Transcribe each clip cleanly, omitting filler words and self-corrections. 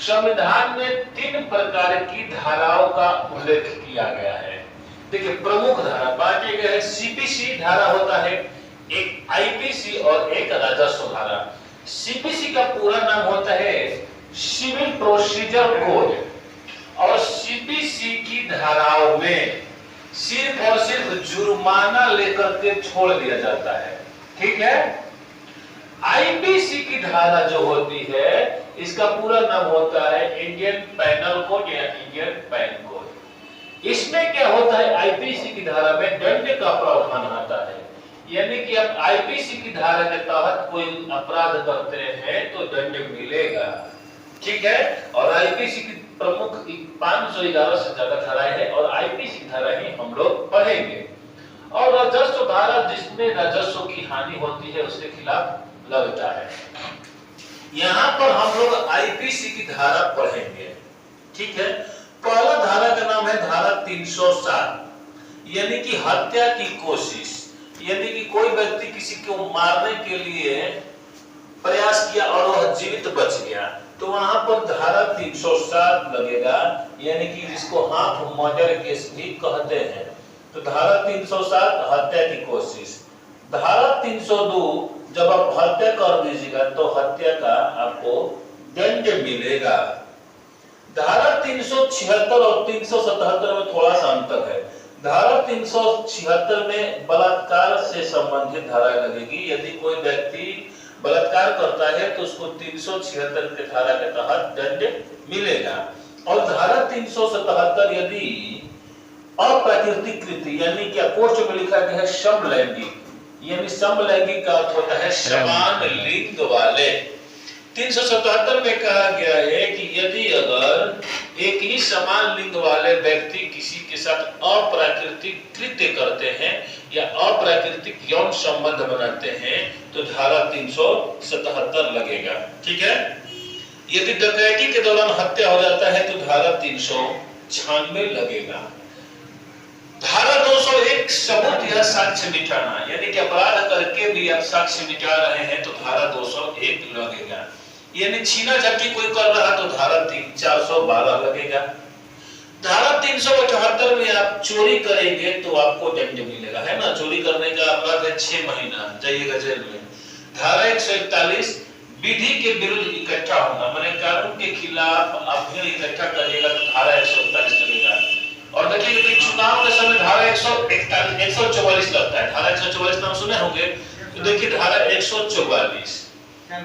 संविधान में 3 प्रकार की धाराओं का उल्लेख किया गया है। देखिए, प्रमुख धारा बांटे गए हैं। सीपीसी धारा होता है, एक आईपीसी और एक राजस्व धारा। सीपीसी का पूरा नाम होता है सिविल प्रोसीजर कोड, और सीपीसी की धाराओं में सिर्फ और सिर्फ जुर्माना लेकर के छोड़ दिया जाता है। ठीक है। आईपीसी की धारा जो होती है, इसका पूरा नाम होता है इंडियन पैनल कोड या इंडियन पैन कोड। इसमें क्या होता है, आईपीसी की धारा में दंड का प्रावधान आता है, यानी कि आप आईपीसी की धारा के तहत कोई अपराध करते हैं तो दंड मिलेगा। ठीक है। और आईपीसी की प्रमुख 511 से ज्यादा धाराएं हैं, और आईपीसी धारा ही हम लोग पढ़ेंगे। और राजस्व धारा, जिसमें राजस्व की हानि होती है, उसके खिलाफ लगता है। यहां पर हम लोग आईपीसी की धारा पढ़ेंगे। ठीक है। पहला धारा का नाम है धारा 307, यानी कि हत्या की कोशिश। यानी कि कोई व्यक्ति किसी को मारने के लिए प्रयास किया और वह जीवित बच गया, तो वहां पर धारा 307 लगेगा, यानी कि जिसको हाफ मर्डर केस भी कहते हैं। तो धारा 307 हत्या की कोशिश। धारा 302, जब आप हत्या कर दीजिएगा तो हत्या का आपको दंड मिलेगा। धारा 376 और 377 में थोड़ा सा अंतर है। धारा 376 में बलात्कार से संबंधित धारा लगेगी। यदि कोई व्यक्ति बलात्कार करता है तो उसको 376 के धारा के तहत दंड मिलेगा। और धारा 377 यदि अप्राकृतिक कृत्य, यानी कि पोस्ट में लिखा गया है समलैंगिक, यानी समलैंगिक का अर्थ होता है समान लिंग वाले। 377 में कहा गया है कि यदि अगर एक ही समान लिंग वाले व्यक्ति किसी के साथ अप्राकृतिक कृत्य करते हैं या अप्राकृतिक यौन संबंध बनाते हैं तो धारा 377 लगेगा। ठीक है। यदि डकैती के दौरान हत्या हो जाता है तो धारा 396 लगेगा। धारा 201 सबूत या साक्ष्य मिटाना, यानी कि अपराध करके भी आप साक्ष्य मिटा रहे हैं तो धारा 201 लगेगा। यानी छीना झपटी कोई कर रहा तो धारा 412 लगेगा। धारा 378 में आप चोरी करेंगे तो आपको दंड मिलेगा, है ना। चोरी करने का अपराध है 6 महीना, जाइएगा जेल में। धारा 141 विधि के विरुद्ध इकट्ठा होना, माने कानून के खिलाफ आप भीड़ इकट्ठा करिएगा तो धारा 141 लगेगा। और देखिए कि चुनाव के समय धारा 144 लगता है। धारा 144 नाम सुने होंगे, तो देखिए धारा 144,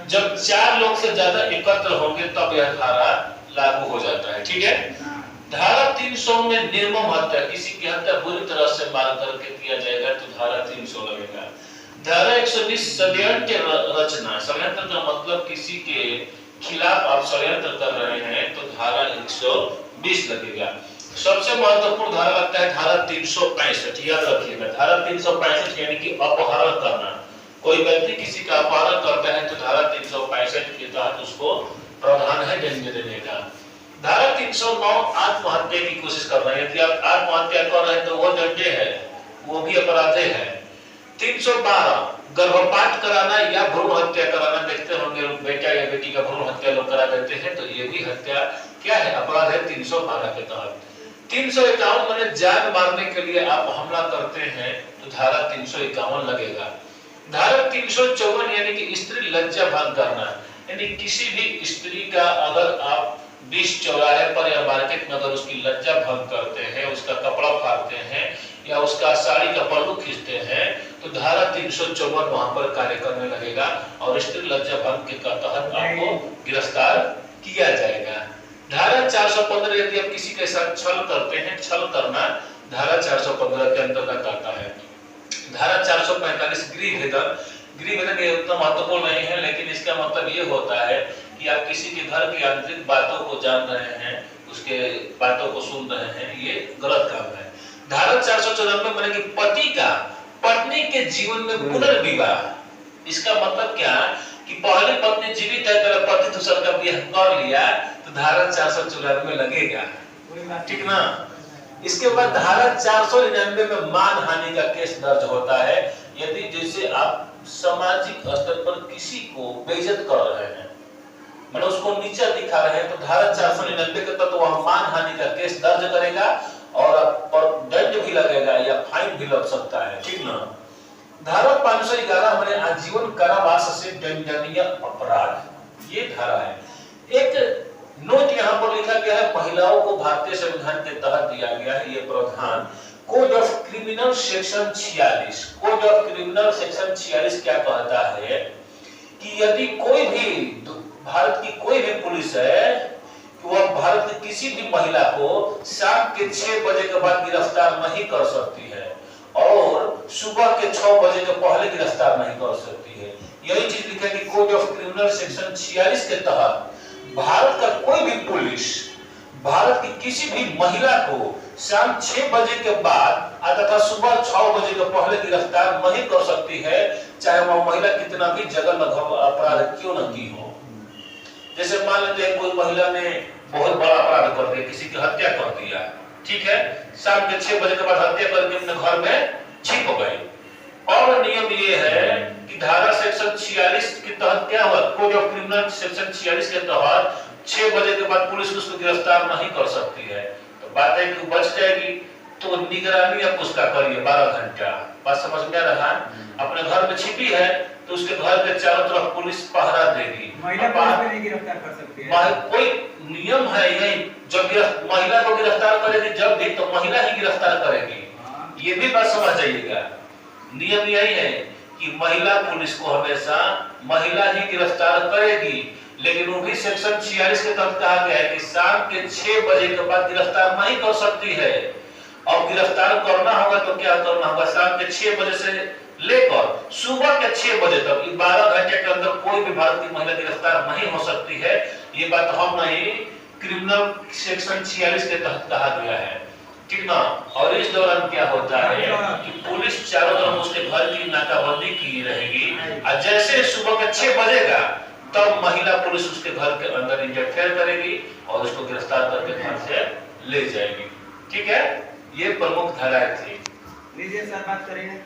जब 4 लोग से ज्यादा एकत्र होंगे तब यह धारा लागू हो जाता है। ठीक है। धारा 300 में निर्मम हत्या, किसी की हत्या बुरी तरह से मार करके किया जाएगा तो धारा 300 लगेगा। धारा 120 षड्यंत्र रचना, षड्यंत्र का मतलब किसी के खिलाफ आप षड्यंत्र कर रहे हैं तो धारा 120 लगेगा। सबसे महत्वपूर्ण धारा लगता है धारा 365, याद रखिएगा। धारा 365 यानी कि अपहरण करना। कोई व्यक्ति किसी का अपहरण करता है तो धारा 365 के तहत उसको प्रावधान है दंड देने का। धारा 309 आत्महत्या की कोशिश करना, यदि आप आत्महत्या कर रहे हैं तो वो दंड है, वो भी अपराध है। 312 गर्भपात कराना या भ्रूण हत्या कराना, देखते होंगे बेटा या बेटी का भ्रूण हत्या लोग करा देते हैं, तो ये भी हत्या क्या है, अपराध है 312 के तहत। 351 माने जान मारने के लिए आप हमला करते हैं तो धारा 351 लगेगा। धारा 354 यानी कि स्त्री लज्जा भंग करना, यानी किसी भी स्त्री का अगर आप बीच चौराहे पर या मार्केट में अगर उसकी लज्जा भंग करते हैं, उसका कपड़ा फाड़ते हैं या उसका साड़ी का पल्लू खींचते हैं तो धारा 354 वहां पर कार्य करने लगेगा और स्त्री लज्जा भंग के तहत आपको गिरफ्तार किया जाएगा। धारा 415 यदि आप किसी के साथ छल करते हैं, छल करना धारा 415 के अंतर्गत आता है। धारा 445 गृहभेदन, गृहभेदन ये उतना महत्वपूर्ण नहीं है, लेकिन इसका मतलब ये होता है कि आप किसी के घर की आंतरिक बातों को जान रहे हैं, उसके बातों को सुन रहे हैं, ये गलत काम है। धारा 494 माने कि पति का पत्नी के जीवन में पुनर्विवाह, इसका मतलब क्या कि पहली पत्नी जीवित है तो पति दूसरे का ब्याह कर लिया तो धारा 494 लगेगा। ठीक ना। इसके बाद धारा 499 में मानहानि का केस दर्ज होता है, यदि जैसे आप सामाजिक स्तर पर किसी को बेइज्जत कर रहे हैं, मतलब उसको नीचा दिखा रहे हैं, तो धारा 499 के तहत वह मानहानि का केस दर्ज करेगा और दंड भी लगेगा या फाइन भी लग सकता है, ठीक ना। धारा 511 हमारे आजीवन कारावास से दंडनीय अपराध, ये धारा है। एक नोट यहाँ पर लिखा गया है, महिलाओं को भारतीय संविधान के तहत दिया गया है ये प्रावधान, code of criminal section 46। Code of criminal section 46 क्या कहता है कि यदि कोई भी भारत की कोई भी पुलिस है, वह भारत की किसी भी महिला को शाम के 6 बजे के बाद गिरफ्तार नहीं कर सकती है और सुबह के 6 बजे के पहले गिरफ्तार नहीं कर सकती है। यही चीज लिखा है कि कोड ऑफ क्रिमिनल सेक्शन 46 के तहत भारत का कोई भी पुलिस भारत की किसी भी महिला को शाम 6 बजे के बाद तथा सुबह 6 बजे के पहले गिरफ्तार नहीं कर सकती है, चाहे वह महिला कितना भी जघन्य अपराध क्यों न की हो। जैसे मान लेते हैं कोई महिला ने बहुत बड़ा अपराध कर दिया, किसी की हत्या कर दिया, ठीक है, शाम के 6 बजे के बाद हत्या करके अपने घर में छिप गई। और नियम ये है कि धारा सेक्शन 46 के तहत क्या हुआ, कोड ऑफ क्रिमिनल सेक्शन 46 के तहत 6 बजे के बाद पुलिस उसको गिरफ्तार नहीं कर सकती है। तो बात है कि बच जाएगी, तो निगरानी आप उसका करिए 12 घंटा। बात समझ में आ रहा है? अपने घर में छिपी है तो उसके घर के चारों तरफ पुलिस पहरा देगी। महिला पुलिस भी नहीं गिरफ्तार कर सकती है, कोई नियम है यही, जब महिला को गिरफ्तार करेगी जब भी तो महिला ही गिरफ्तार करेगी। ये भी बात समझ जाइएगा, नियम यही है कि महिला पुलिस को हमेशा महिला ही गिरफ्तार करेगी, लेकिन वो भी सेक्शन 46 के तहत कहा गया है कि शाम के 6 बजे के बाद गिरफ्तार नहीं कर सकती है। अब गिरफ्तार करना होगा तो क्या करना होगा, शाम के 6 बजे से लेकर सुबह के 6 बजे तक 12 घंटे के अंदर कोई भी भारतीय महिला गिरफ्तार नहीं हो सकती है। ये बात हम नहीं, क्रिमिनल सेक्शन 46 के तहत कहा गया है, ठीक ना। और इस दौरान क्या होता है कि पुलिस चारों तरफ उसके घर की नाकाबंदी की रहेगी और जैसे सुबह के 6 बजेगा तब महिला पुलिस उसके घर के अंदर इंटरफेयर करेगी और उसको गिरफ्तार करके घर से ले जाएगी, ठीक है। ये प्रमुख धाराएं थी। लीजिए सर बात करेंगे।